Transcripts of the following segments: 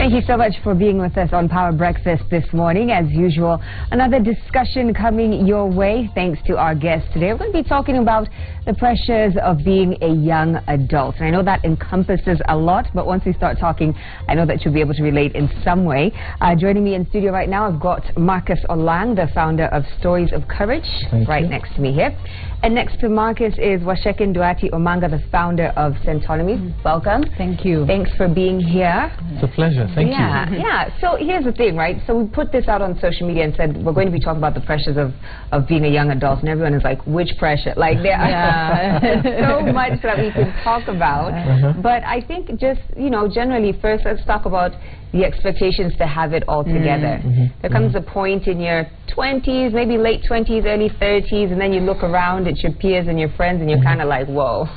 Thank you so much for being with us on Power Breakfast this morning. As usual, another discussion coming your way thanks to our guest today. We're going to be talking about the pressures of being a young adult. And I know that encompasses a lot, but once we start talking, I know that you'll be able to relate in some way. Joining me in studio right now, I've got Marcus Olang, the founder of Stories of Courage, next to me here. And next to Marcus is Washekin Duati Omanga, the founder of Centonomy. Welcome. Thank you. Thanks for being here. It's a pleasure. Thank you. Yeah. So here's the thing, right? So we put this out on social media and said we're going to be talking about the pressures of being a young adult, and everyone is like, which pressure? Like there are so much that we can talk about. But I think just, you know, generally first let's talk about the expectations to have it all together. There comes a point in your 20s, maybe late 20s, early 30s, and then you look around at your peers and your friends and you're kind of like, whoa,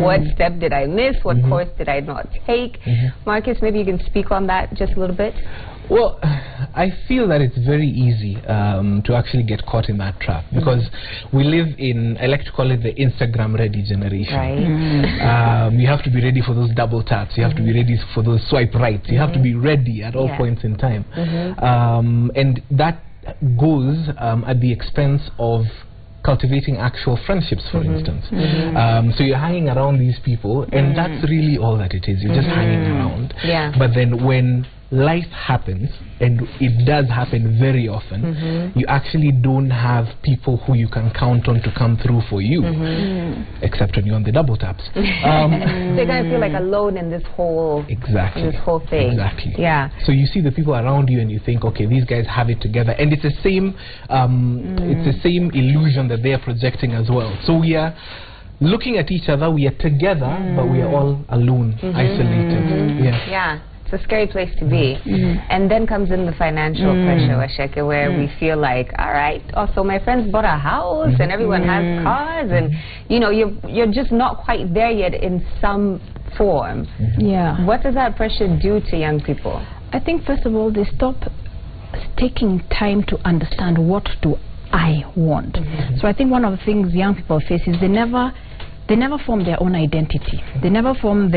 what step did I miss? What course did I not take? Marcus, maybe you can speak on that just a little bit. Well, I feel that it's very easy to actually get caught in that trap because we live in, I like to call it the Instagram-ready generation. Right. You have to be ready for those double taps. You have to be ready for those swipe rights. You have to be ready at all points in time. And that goes at the expense of cultivating actual friendships, for instance. So you're hanging around these people, and that's really all that it is. You're just hanging around. But then when life happens, and it does happen very often, you actually don't have people who you can count on to come through for you, except when you're on the double taps. So you're going to feel like alone in this whole thing. Exactly. So you see the people around you and you think, okay, these guys have it together, and it's the same illusion that they are projecting as well. So we are looking at each other, we are together, but we are all alone, isolated. It's a scary place to be. And then comes in the financial pressure, Washeke, where we feel like, all right, so my friends bought a house and everyone has cars, and you know, you're just not quite there yet in some form. What does that pressure do to young people? I think first of all, they stop taking time to understand what do I want. So I think one of the things young people face is they never form their own identity. They never form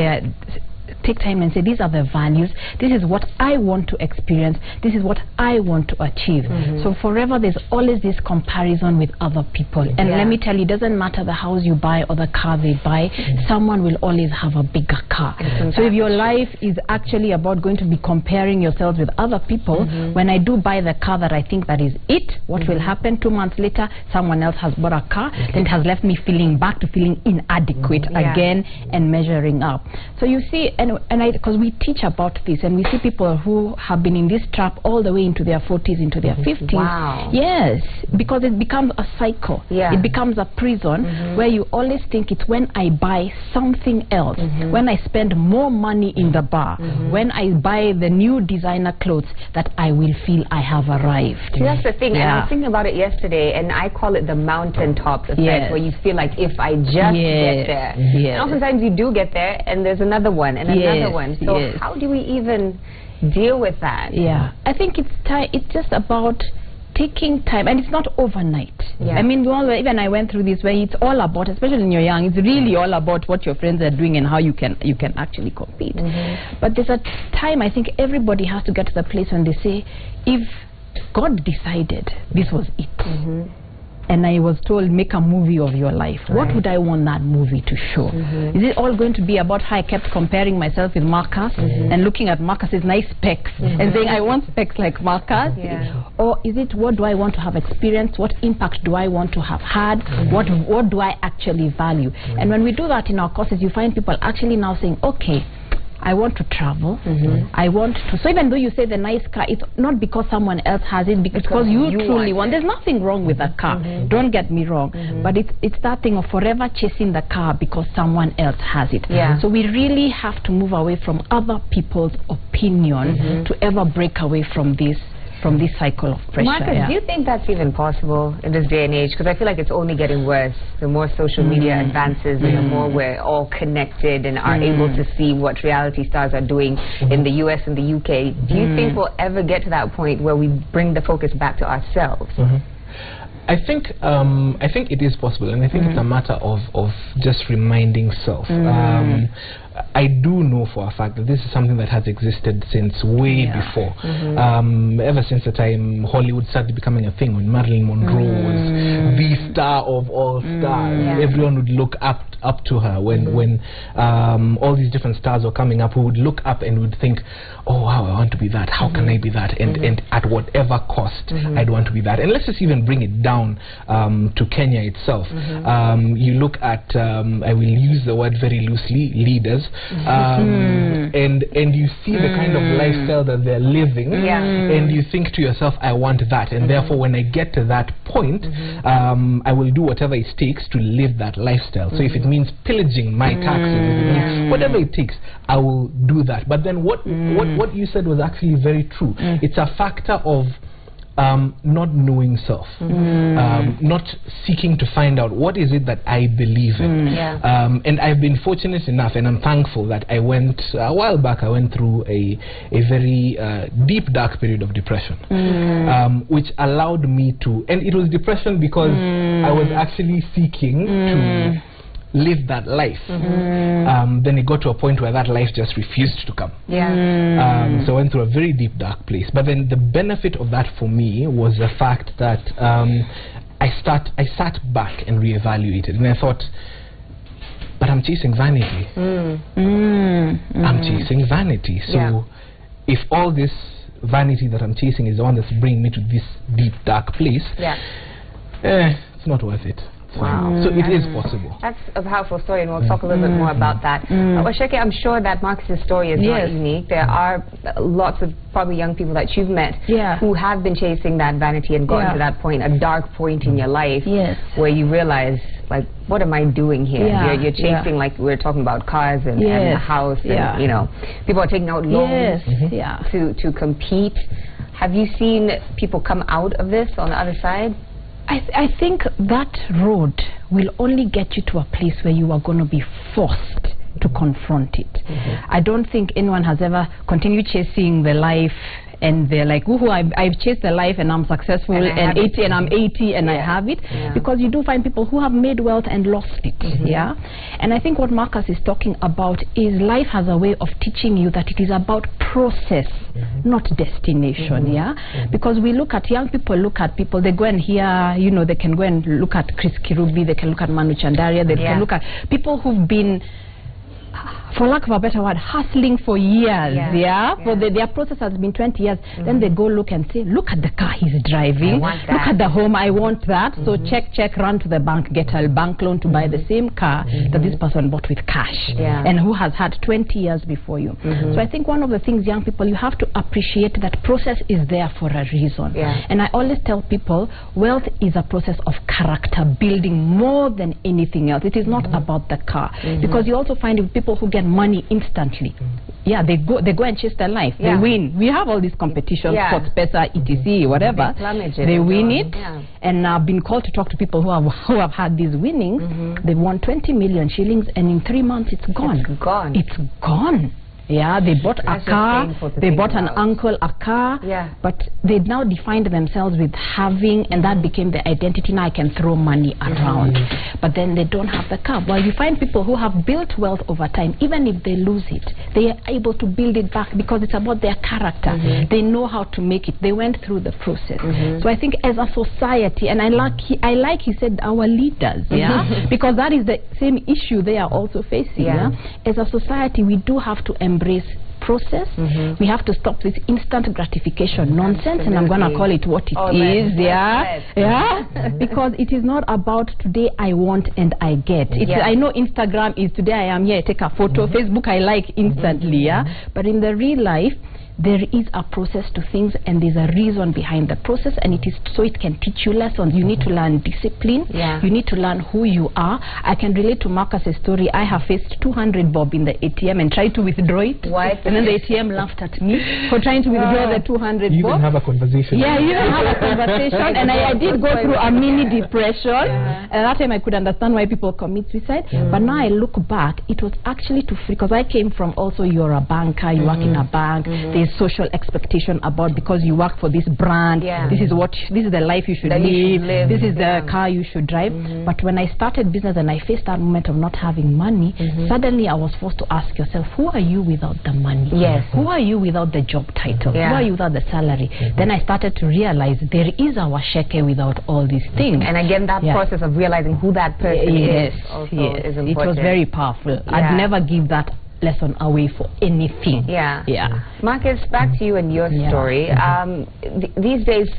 take time and say, these are the values, this is what I want to experience, this is what I want to achieve. So forever there's always this comparison with other people. And let me tell you, it doesn't matter the house you buy or the car they buy, someone will always have a bigger car. So if your life is actually about going to be comparing yourselves with other people, when I do buy the car that I think that is it, what will happen 2 months later, someone else has bought a car, then it has left me back to feeling inadequate again and measuring up. So you see, because we teach about this, and we see people who have been in this trap all the way into their 40s, into their 50s. Yes, because it becomes a cycle. It becomes a prison where you always think it's when I buy something else, when I spend more money in the bar, when I buy the new designer clothes, that I will feel I have arrived. See, that's the thing. And I was thinking about it yesterday, and I call it the mountaintop effect, where you feel like if I just get there. And oftentimes you do get there, and there's another one, and another one. So how do we even deal with that? I think it's just about taking time, and it's not overnight. I mean, even I went through this where it's all about, especially when you're young, it's really all about what your friends are doing and how you can actually compete. But there's a time, I think everybody has to get to the place when they say, if God decided this was it, and I was told, make a movie of your life, what would I want that movie to show? Is it all going to be about how I kept comparing myself with Marcus and looking at Marcus's nice specs and saying, I want specs like Marcus? Or is it, what do I want to have experienced? What impact do I want to have had? What do I actually value? And when we do that in our courses, you find people actually now saying, okay, I want to travel. I want to. So even though you say the nice car, it's not because someone else has it, because you truly want. There's nothing wrong with that car. Don't get me wrong. But it's that thing of forever chasing the car because someone else has it. So we really have to move away from other people's opinion to ever break away from this cycle of pressure. Marcus, do you think that's even possible in this day and age? Because I feel like it's only getting worse. The more social media advances, and the more we're all connected and are able to see what reality stars are doing in the US and the UK. Do you think we'll ever get to that point where we bring the focus back to ourselves? I think it is possible, and I think it's a matter of just reminding self. I do know for a fact that this is something that has existed since way before. Ever since the time Hollywood started becoming a thing, when Marilyn Monroe was the star of all stars, everyone would look up to her. When all these different stars were coming up, we would look up and would think, oh wow, I want to be that. How can I be that? And at whatever cost, I'd want to be that. And let's just even bring it down to Kenya itself. You look at, I will use the word very loosely, leaders, and you see the kind of lifestyle that they're living, and you think to yourself, I want that, and therefore when I get to that point, I will do whatever it takes to live that lifestyle. So if it means pillaging my taxes, if it means whatever it takes, I will do that. But then what you said was actually very true. It's a factor of not knowing self, not seeking to find out what is it that I believe in. And I've been fortunate enough, and I'm thankful that I went, a while back, I went through a very deep, dark period of depression, which allowed me to, and it was depression because I was actually seeking to live that life. Then it got to a point where that life just refused to come. So I went through a very deep, dark place. But then the benefit of that for me was the fact that I sat back and reevaluated, and I thought, but I'm chasing vanity. I'm chasing vanity. So if all this vanity that I'm chasing is the one that's bringing me to this deep, dark place, it's not worth it. Wow. So it is possible. That's a powerful story, and we'll talk a little bit more about that. Sheke, I'm sure that Marcus's story is not unique. There are lots of probably young people that you've met who have been chasing that vanity and gotten to that point, a dark point in your life, where you realize, like, what am I doing here? You're chasing, like we were talking about, cars and the house, and you know, people are taking out loans to compete. Have you seen people come out of this on the other side? I think that road will only get you to a place where you are going to be forced to confront it. I don't think anyone has ever continued chasing the life and they're like, woohoo, I've chased the life and I'm successful and I'm 80 and I have it. Because you do find people who have made wealth and lost it. And I think what Marcus is talking about is life has a way of teaching you that it is about process, not destination. Because we look at young people, they go and hear, you know, they can go and look at Chris Kirubi, they can look at Manu Chandaria, they can look at people who've been, for lack of a better word, hustling for years, for their process has been 20 years. Then they go look and say, look at the car he's driving, look at the home, I want that. So check, run to the bank, get a bank loan to buy the same car that this person bought with cash, and who has had 20 years before you. So I think one of the things, young people, you have to appreciate that process is there for a reason. And I always tell people, wealth is a process of character building more than anything else. It is not about the car, because you also find people who get money instantly. They go and chase their life. They win. We have all these competitions, sports, pesa, etc, whatever. They win it. And I've been called to talk to people who have had these winnings. They've won 20 million shillings, and in 3 months it's gone. It's gone. They bought a car, they bought an uncle a car, but they now defined themselves with having, and that became their identity. Now I can throw money around, but then they don't have the car. Well, you find people who have built wealth over time, even if they lose it, they are able to build it back because it's about their character. They know how to make it. They went through the process. So I think as a society, and I like he said our leaders, because that is the same issue they are also facing. As a society, we do have to embrace process. We have to stop this instant gratification nonsense, and I'm going to call it what it is. Because it is not about today I want and I get. I know Instagram is today I am here, I take a photo. Facebook I like instantly. But in the real life, there is a process to things, and there's a reason behind the process, and it is so it can teach you lessons. You need to learn discipline. You need to learn who you are. I can relate to Marcus's story. I have faced 200 bob in the ATM and tried to withdraw it. And then the ATM laughed at me for trying to withdraw the 200 bob. You even have a conversation. You even have a conversation. And I did go through a mini depression. And at that time I could understand why people commit suicide. But now I look back, it was actually to free, because I came from also, you're a banker, you work in a bank, there's social expectation about, because you work for this brand, this is the life you should live, this is the car you should drive. But when I started business and I faced that moment of not having money, suddenly I was forced to ask yourself, who are you without the money? Who are you without the job title? Who are you without the salary? Then I started to realize there is our sheke without all these things. And again, that process of realizing who that person is also is important. It was very powerful. I'd never give that lesson away for anything. Marcus, back to you and your story. These days,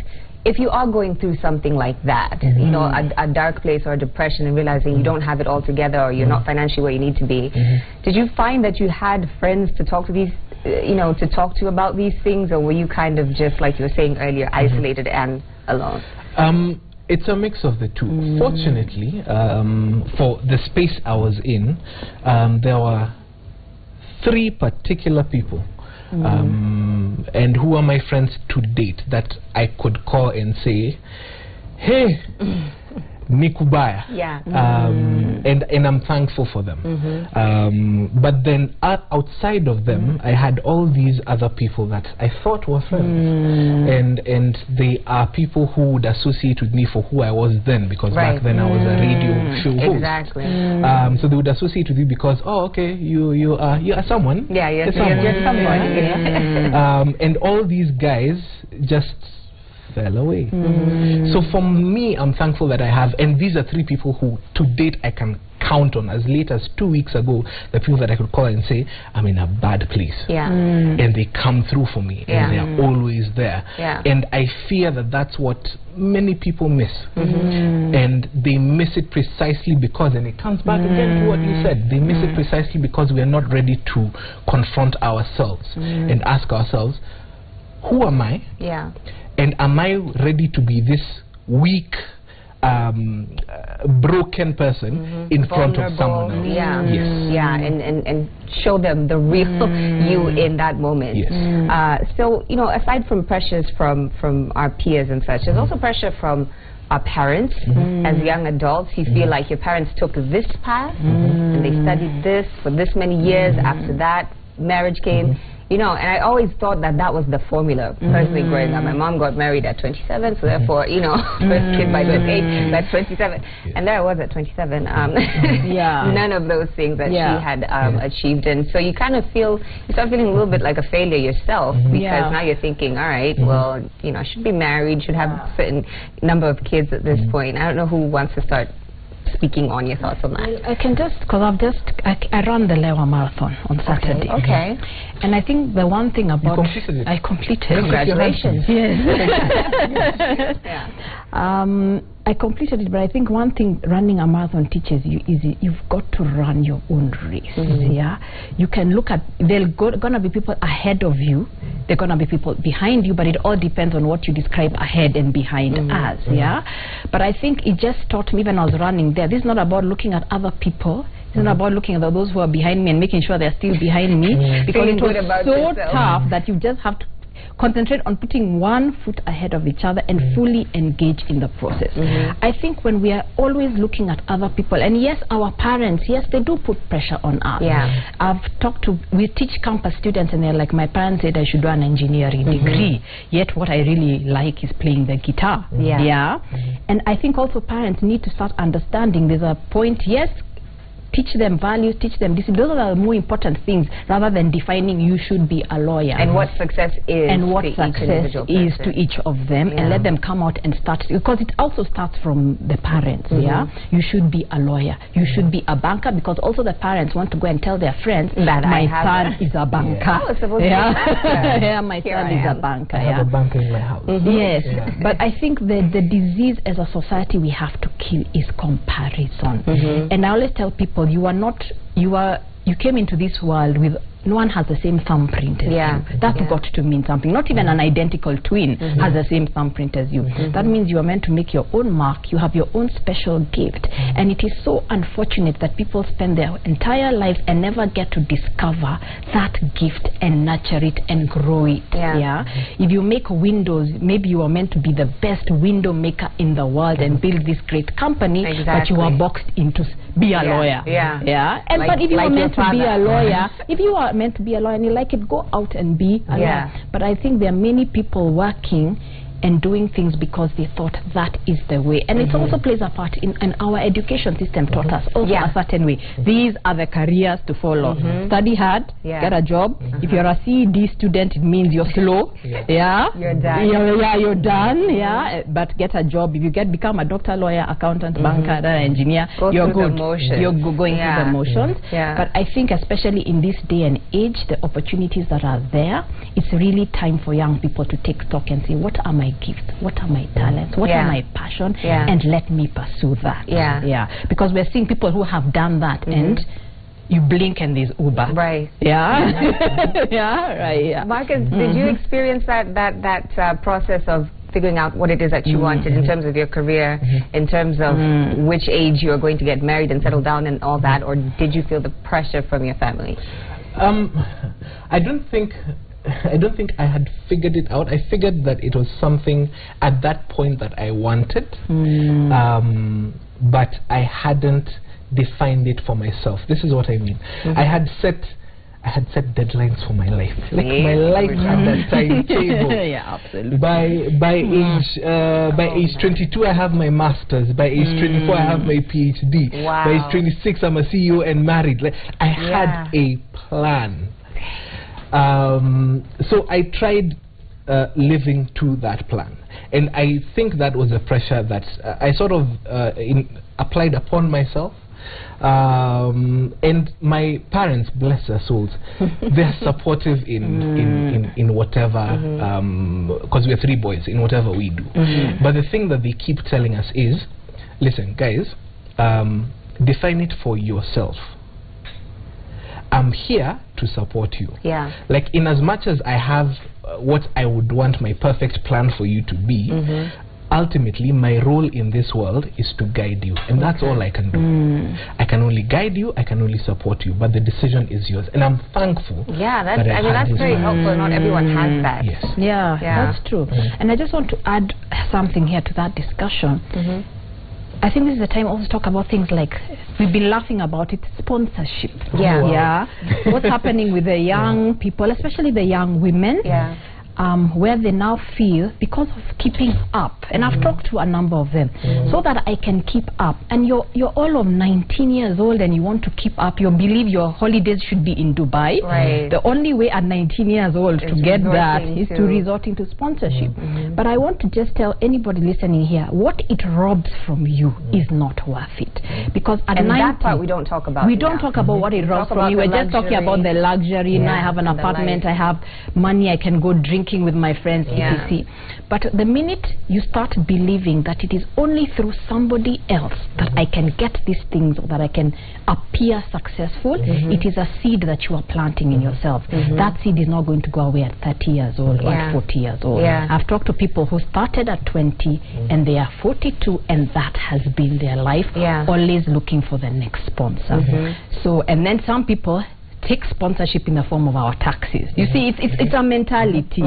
if you are going through something like that, you know, a dark place or a depression, and realizing you don't have it all together, or you're not financially where you need to be, did you find that you had friends to talk to these, you know, to talk to about these things, or were you kind of just, like you were saying earlier, isolated and alone? It's a mix of the two. Fortunately, for the space I was in, there were 3 particular people, and who are my friends to date, that I could call and say, hey, Nikubaya. And I'm thankful for them. But then outside of them, I had all these other people that I thought were friends, and they are people who would associate with me for who I was then, because back then I was a radio show host. So they would associate with you because, oh, okay, you are someone. You're someone. And all these guys just fell away. So for me, I'm thankful that I have, and these are 3 people who to date I can count on. As late as 2 weeks ago, the people that I could call and say, I'm in a bad place, and they come through for me, and they are always there. And I fear that that's what many people miss, and they miss it precisely because, and it comes back again to what you said, they miss it precisely because we are not ready to confront ourselves and ask ourselves, who am I? And am I ready to be this weak, broken person in front of someone else? And show them the real you in that moment. So, you know, aside from pressures from our peers and such, there's also pressure from our parents. As young adults, you feel like your parents took this path and they studied this for this many years. After that, marriage came. You know, and I always thought that that was the formula. Personally, growing up, my mom got married at 27, so therefore, you know, first kid by 28, that's 27. And there I was at 27. None of those things that she had achieved. And so you kind of feel, you start feeling a little bit like a failure yourself, because now you're thinking, all right, well, you know, I should be married, should have a certain number of kids at this point. I don't know who wants to start speaking on your thoughts on that. I can just, because I ran the Lewa Marathon on Saturday. And I think the one thing about... You completed it. I completed. Congratulations. I completed it, but I think one thing running a marathon teaches you is you've got to run your own race. You can look at, there's gonna be people ahead of you, there are gonna be people behind you, but it all depends on what you describe ahead and behind us. But I think it just taught me, when I was running there, this is not about looking at other people. It's not about looking at those who are behind me and making sure they're still behind me, because it was so tough that you just have to concentrate on putting one foot ahead of each other and fully engage in the process. I think when we are always looking at other people, and yes, our parents, yes, they do put pressure on us. I've talked to, we teach campus students, and they're like, my parents said I should do an engineering degree, yet what I really like is playing the guitar. And I think also parents need to start understanding there's a point, yes, teach them values, teach them discipline. Those are the more important things, rather than defining you should be a lawyer. And what success is and what success is to each of them, and let them come out and start, because it also starts from the parents. You should be a lawyer, you should be a banker, because also the parents want to go and tell their friends that my son is a banker. My son is a banker. I have a banker in my house. But I think the disease as a society we have to kill is comparison. And I always tell people, you came into this world with, no one has the same thumbprint as you. That's got to mean something. Not even an identical twin has the same thumbprint as you. That means you are meant to make your own mark. You have your own special gift. And it is so unfortunate that people spend their entire lives and never get to discover that gift and nurture it and grow it. If you make windows, maybe you are meant to be the best window maker in the world and build this great company, but you are boxed into be a lawyer. And like, but if you like are meant to be a lawyer, if you are meant to be a lawyer and you like it, go out and be a lawyer. But I think there are many people working and doing things because they thought that is the way. And it also plays a part in our education system taught us also a certain way. These are the careers to follow. Study hard, get a job. If you're a CED student, it means you're slow. You're done. You're done. But get a job. If you become a doctor, lawyer, accountant, banker, engineer, you're good. You're going through the motions. But I think especially in this day and age, the opportunities that are there, it's really time for young people to take stock and say, what are my gifts, what are my talents, what are my passion, and let me pursue that. Because we're seeing people who have done that and you blink and there's Uber. Marcus, did you experience that process of figuring out what it is that you wanted in terms of your career, in terms of which age you are going to get married and settle down and all that, or did you feel the pressure from your family? I don't think I had figured it out. I figured that it was something at that point that I wanted, but I hadn't defined it for myself. This is what I mean. I had set deadlines for my life. Like my life had that timetable. Absolutely. By age 22 I have my masters. By age 24 I have my PhD. By age 26 I'm a CEO and married. Like I had a plan. So I tried living to that plan, and I think that was a pressure that I sort of applied upon myself. And my parents, bless their souls, they're supportive in whatever, because we're 3 boys, in whatever we do. But the thing that they keep telling us is, listen guys, define it for yourself. I'm here to support you. Like in as much as I have what I would want my perfect plan for you to be, ultimately my role in this world is to guide you, and that's all I can do. I can only guide you, I can only support you, but the decision is yours, and I'm thankful. That's very helpful. Not everyone has that. That's true. And I just want to add something here to that discussion. I think this is the time also to talk about things like, we've been laughing about it, sponsorship. What's happening with the young people, especially the young women, where they now feel, because of keeping up, and I've talked to a number of them, so that I can keep up, and you're all of 19 years old and you want to keep up, you believe your holidays should be in Dubai. The only way at 19 years old to get that is to resort into sponsorship. But I want to just tell anybody listening here, what it robs from you is not worth it. Because at 19, that part we don't talk about. We don't talk about what it robs from you. We're just talking about the luxury. Now I have an apartment, I have money, I can go drinking with my friends, etc. But the minute you start believing that it is only through somebody else that I can get these things, or that I can appear successful, it is a seed that you are planting in yourself. That seed is not going to go away at 30 years old or at 40 years old. I've talked to people who started at 20 and they are 42, and that has been their life, always looking for the next sponsor. So, and then some people take sponsorship in the form of our taxes. You see, it's a mentality.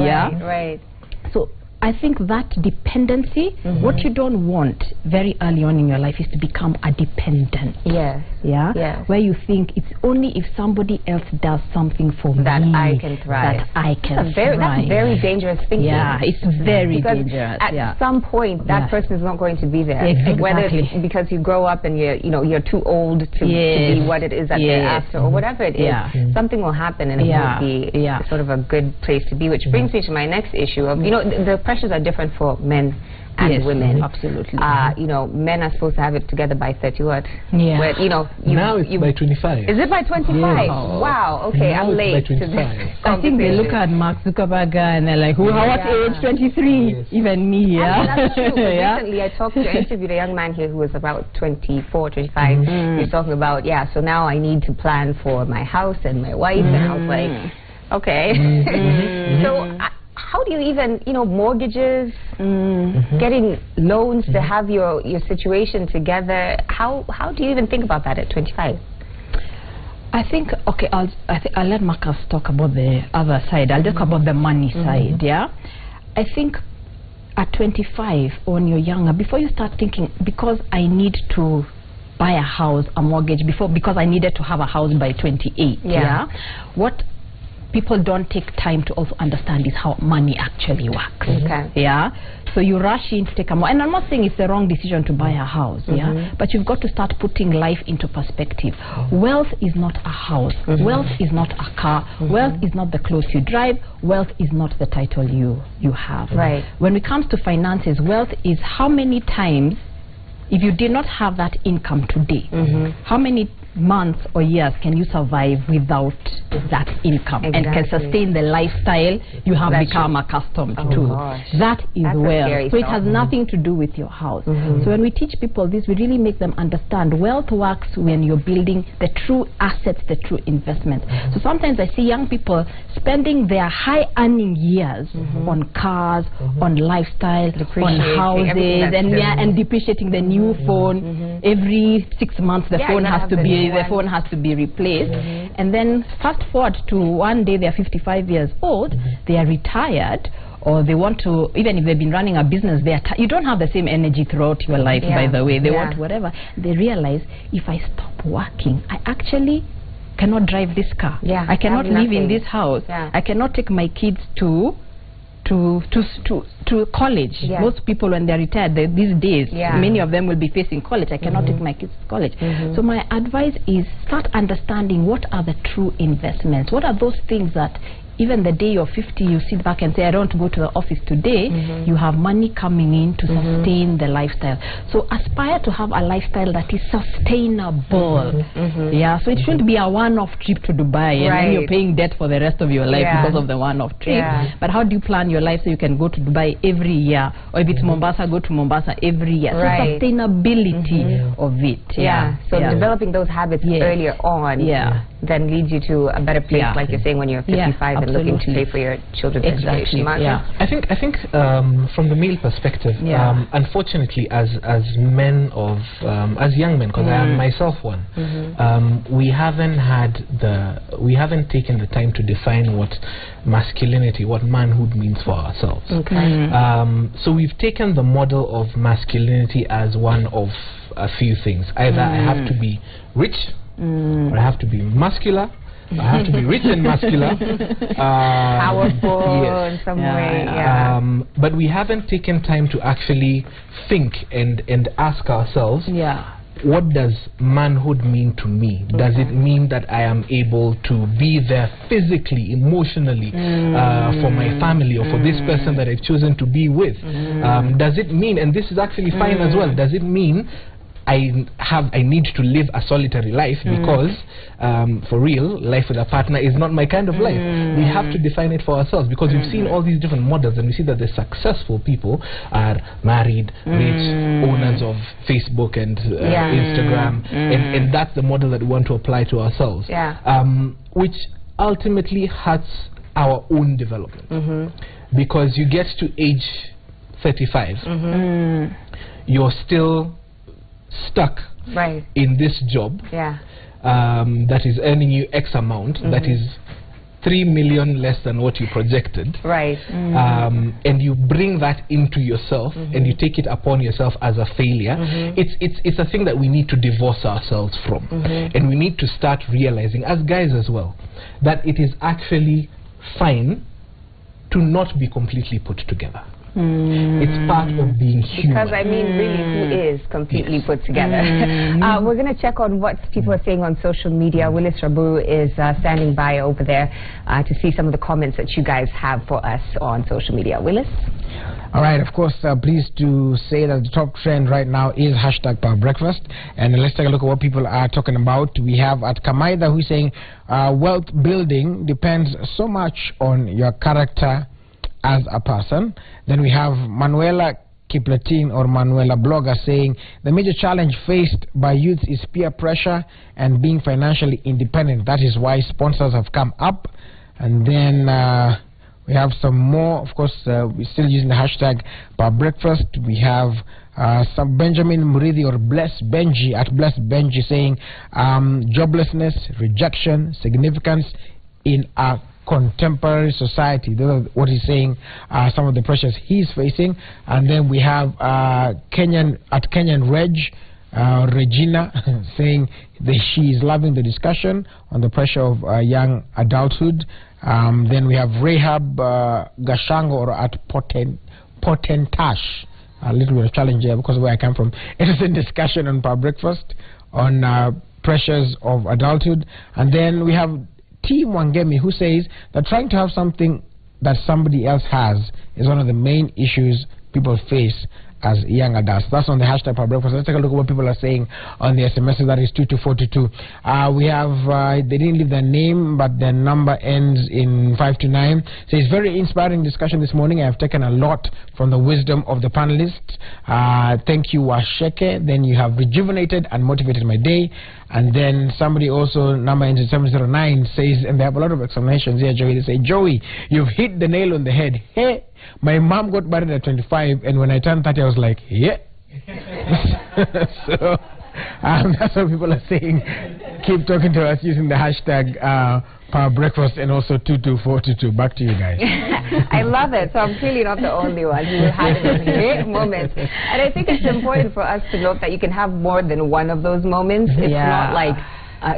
So I think that dependency, what you don't want very early on in your life is to become a dependent. Where you think it's only if somebody else does something for me that I can thrive. That I can thrive. That's very dangerous thinking. It's very dangerous. At some point, that person is not going to be there. Whether it's because you grow up and you're too old to be what it is that they're after, or whatever it is, something will happen and it won't be sort of a good place to be. Which brings me to my next issue of, the pressures are different for men and women. Absolutely. Men are supposed to have it together by 30 what? Where, now it's by 25. Is it by 25? Wow. Okay, I'm late to this. I think they look at Mark Zuckerberg and they're like, what age? 23? Even me. That's true. Recently, I interviewed a young man here who was about 24, 25. He was talking about, so now I need to plan for my house and my wife, and I was like, okay. So how do you even, mortgages, getting loans to have your situation together, how do you even think about that at 25? I think, okay, I'll let Marcus talk about the other side. I'll just talk about the money side, I think at 25, when you're younger, before you start thinking, because I need to buy a house, a mortgage before, because I needed to have a house by 28. What people don't take time to also understand is how money actually works. So you rush in to take a mortgage, and I'm not saying it's the wrong decision to buy a house, but you've got to start putting life into perspective. Wealth is not a house, wealth is not a car, wealth is not the clothes you drive, wealth is not the title you have. When it comes to finances, wealth is how many times, if you did not have that income today, how many months or years can you survive without that income and can sustain the lifestyle you have become accustomed to? That is wealth. So it has nothing to do with your house. So when we teach people this, we really make them understand wealth works when you're building the true assets, the true investments. So sometimes I see young people spending their high earning years on cars, on lifestyle, on houses, and depreciating the new phone. Every 6 months the phone has to be replaced. And then fast forward to one day they're 55 years old, they are retired, or they want to, even if they've been running a business, you don't have the same energy throughout your life, by the way. They want whatever. They realize, if I stop working, I actually cannot drive this car. I cannot live in this house. I cannot take my kids to college. Most people, when they're retired these days, many of them will be facing college. I cannot take my kids to college. So my advice is, start understanding what are the true investments. What are those things that even the day you're 50, you sit back and say, I don't want to go to the office today. You have money coming in to sustain the lifestyle. So aspire to have a lifestyle that is sustainable. So it shouldn't be a one-off trip to Dubai and then you're paying debt for the rest of your life because of the one-off trip. But how do you plan your life so you can go to Dubai every year? Or if it's Mombasa, go to Mombasa every year. So sustainability of it. So developing those habits earlier on then leads you to a better place, like you're saying, when you're 55 and looking to pay for your children's education. I think from the male perspective, unfortunately, as men of as young men, because I am myself one, we haven't taken the time to define what masculinity, what manhood means for ourselves. So we've taken the model of masculinity as one of a few things. Either I have to be rich, or I have to be muscular, I have to be rich and muscular, powerful in some way. But we haven't taken time to actually think and ask ourselves, what does manhood mean to me? Does it mean that I am able to be there physically, emotionally, for my family, or for this person that I've chosen to be with? Does it mean, and this is actually fine as well, does it mean I need to live a solitary life, because for real, life with a partner is not my kind of life. We have to define it for ourselves, because we've seen all these different models, and we see that the successful people are married, rich, owners of Facebook and Instagram, and that's the model that we want to apply to ourselves, which ultimately hurts our own development, because you get to age 35, you're still stuck in this job that is earning you X amount, that is 3 million less than what you projected, and you bring that into yourself and you take it upon yourself as a failure. It's a thing that we need to divorce ourselves from, and we need to start realizing, as guys as well, that it is actually fine to not be completely put together. It's part of being human. Because, I mean, really, who is completely put together? We're going to check on what people are saying on social media. Willis Rabu is standing by over there to see some of the comments that you guys have for us on social media. Willis? All right, of course, pleased to say that the top trend right now is #PowerBreakfast. And let's take a look at what people are talking about. We have at Kamaida who's saying, wealth building depends so much on your character as a person. Then we have Manuela Kiplatin, or Manuela Blogger, saying the major challenge faced by youth is peer pressure and being financially independent. That is why sponsors have come up. And then we have some more. Of course, we're still using the #PowerBreakfast. We have some Benjamin Muridi, or Bless Benji, at Bless Benji, saying joblessness, rejection, significance in a contemporary society. Those are what he's saying, some of the pressures he's facing. And then we have Kenyan Reg, Regina saying that she is loving the discussion on the pressure of young adulthood. Then we have Rahab Gashango or at Potentash. A little bit of challenge here because of where I come from. It is a discussion on Power Breakfast on pressures of adulthood. And then we have T. Mwangemi, who says that trying to have something that somebody else has is one of the main issues people face as young adults. That's on the hashtag Power Breakfast. Let's take a look at what people are saying on the SMS. That is 22422. We have, they didn't leave their name, but their number ends in 529. So it's very inspiring discussion this morning. I have taken a lot from the wisdom of the panelists. Thank you, Washeke. Then you have rejuvenated and motivated my day. And then somebody also, number ends in 709, says, and they have a lot of exclamations here, Joey. They say, Joey, you've hit the nail on the head. Hey, my mom got married at 25, and when I turned 30, I was like, yeah. So that's what people are saying. Keep talking to us using the hashtag Power Breakfast and also 22422. Back to you guys. I love it. So I'm clearly not the only one who had those great moments. And I think it's important for us to note that you can have more than one of those moments. It's not like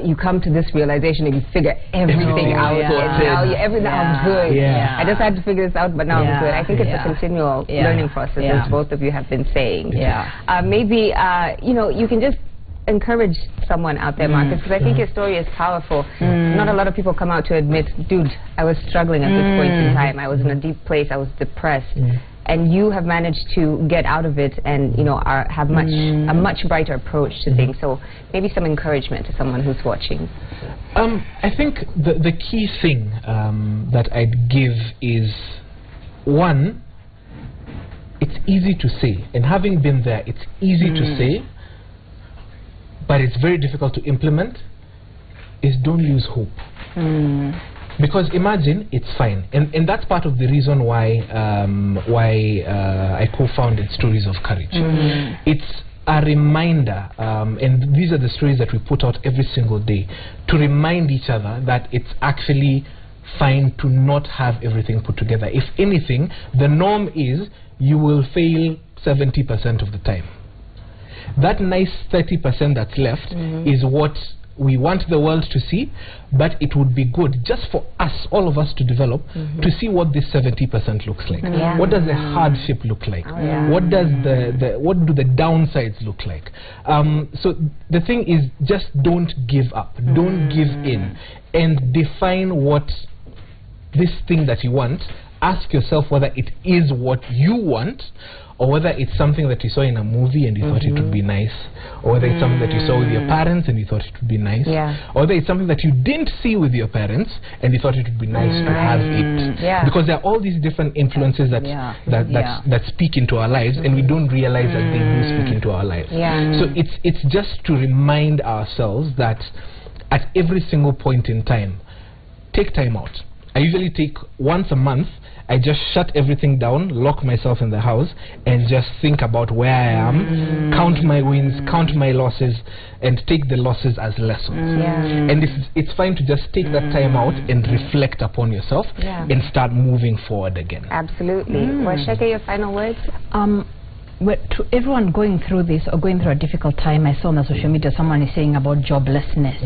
you come to this realization and you figure everything out. Now everything I'm good. I just had to figure this out, but now I'm good. I think it's a continual learning process, as both of you have been saying. Maybe you know, you can just encourage someone out there, Marcus, because I think your story is powerful. Not a lot of people come out to admit, dude, I was struggling at this point in time. I was in a deep place. I was depressed. And you have managed to get out of it and, you know, have a much brighter approach to things. So maybe some encouragement to someone who's watching. I think the key thing that I'd give is, one, it's easy to say. And having been there, it's easy to say, but it's very difficult to implement, is don't lose hope. Because imagine it's fine, and that's part of the reason why I co-founded Stories of Courage. It's a reminder, and these are the stories that we put out every single day, to remind each other that it's actually fine to not have everything put together. If anything, the norm is you will fail 70% of the time. That nice 30% that's left is what we want the world to see, but it would be good just for us, all of us, to develop, to see what this 70% looks like. What does the hardship look like? What does what do the downsides look like? So the thing is, just don't give up, don't give in, and define what this thing that you want. Ask yourself whether it is what you want, or whether it's something that you saw in a movie and you thought it would be nice, or whether it's something that you saw with your parents and you thought it would be nice, or whether it's something that you didn't see with your parents and you thought it would be nice to have it. Because there are all these different influences that speak into our lives, and we don't realize that they do speak into our lives. So it's just to remind ourselves that at every single point in time, take time out. I usually take once a month. I just shut everything down, lock myself in the house, and just think about where I am, count my wins, count my losses, and take the losses as lessons. And it's fine to just take that time out and reflect upon yourself and start moving forward again. Absolutely. Washeke, your final words? To everyone going through this or going through a difficult time, I saw on the social media someone is saying about joblessness.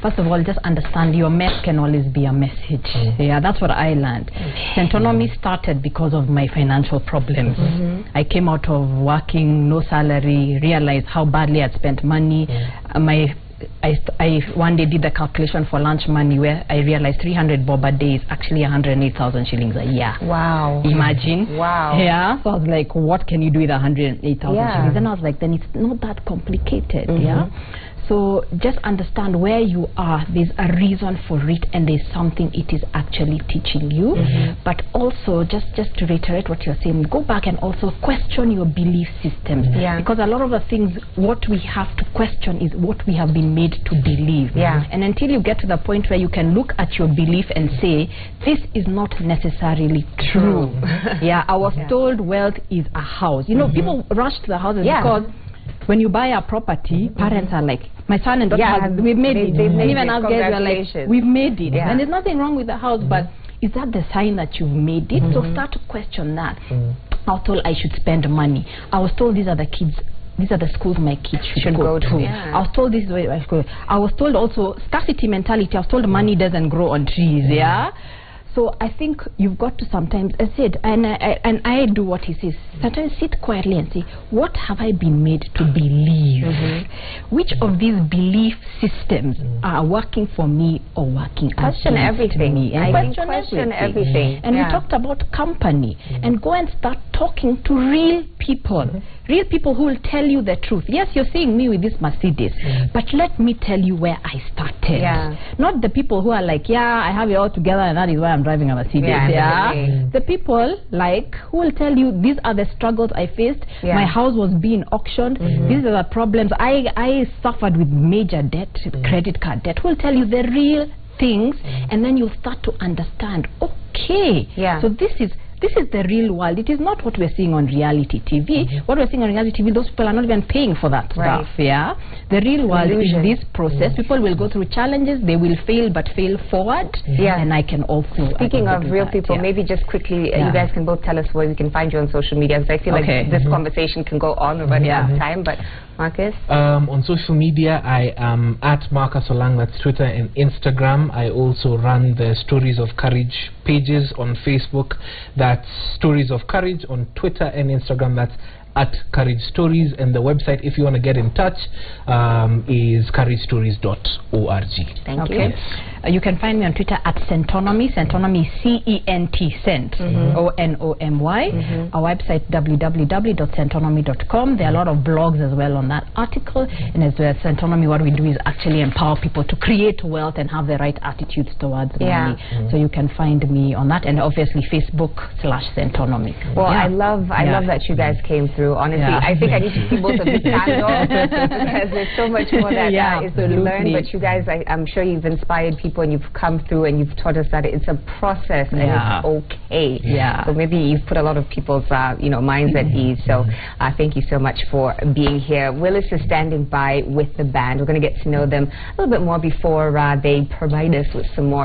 First of all, just understand your mess can always be a message. That's what I learned. Centonomy started because of my financial problems. I came out of working, no salary, realized how badly I'd spent money. I one day did the calculation for lunch money, where I realized 300 bob a day is actually 108,000 shillings a year. Wow. Imagine. Wow. Yeah. So I was like, what can you do with 108,000 shillings? Then I was like, then it's not that complicated. So just understand where you are. There's a reason for it, and there's something it is actually teaching you. But also, just to reiterate what you're saying, go back and also question your belief systems. Because a lot of the things, what we have to question is what we have been made to believe. And until you get to the point where you can look at your belief and say, this is not necessarily true. I was told wealth is a house. You know, people rush to the houses because when you buy a property, parents are like, my son and daughter, we've made it. And even us guys are like, we've made it. And there's nothing wrong with the house, but is that the sign that you've made it? So start to question that. I was told I should spend money. I was told these are the kids these are the schools my kids should go to. Yeah. I was told this is where I should go. I was told also scarcity mentality. I was told money doesn't grow on trees. Yeah. So I think you've got to sometimes, I said, and I do what he says, sometimes sit quietly and say, what have I been made to believe? Which of these belief systems are working for me or working question everything. Me? And question everything. And we talked about company, and go and start talking to real people. Real people who will tell you the truth. Yes, you're seeing me with this Mercedes, but let me tell you where I started. Not the people who are like, yeah, I have it all together and that is why I'm driving a Mercedes. The people like who will tell you these are the struggles I faced. My house was being auctioned. These are the problems. I suffered with major debt, credit card debt. Who will tell you the real things, and then you'll start to understand, okay, so this is the real world. It is not what we're seeing on reality TV. What we're seeing on reality TV, those people are not even paying for that stuff. The real world is this process. People will go through challenges, they will fail but fail forward, and I can also... Speaking of real people, maybe just quickly, you guys can both tell us where we can find you on social media, because I feel like this conversation can go on, we're running out of time, but Marcus? On social media, I am at Marcus Olang, that's Twitter and Instagram. I also run the Stories of Courage pages on Facebook. That's Stories of Courage on Twitter and Instagram. That's at Courage Stories, and the website, if you want to get in touch, is couragestories.org. Thank you. Yes. You can find me on Twitter at Centonomy. Centonomy, C-E-N-T, Cent, O-N-O-M-Y. Our website, www.centonomy.com. There are a lot of blogs as well on that article. And as well as Centonomy, what we do is actually empower people to create wealth and have the right attitudes towards money. So you can find me on that, and obviously Facebook/Centonomy. Well, I love that you guys came through. Honestly, I think I need to see both of you stand because there's so much more that is to be learned. But you guys, I'm sure you've inspired people, and you've come through and you've taught us that it's a process and it's okay. So maybe you've put a lot of people's minds at ease. So thank you so much for being here. Willis is standing by with the band. We're going to get to know them a little bit more before they provide us with some more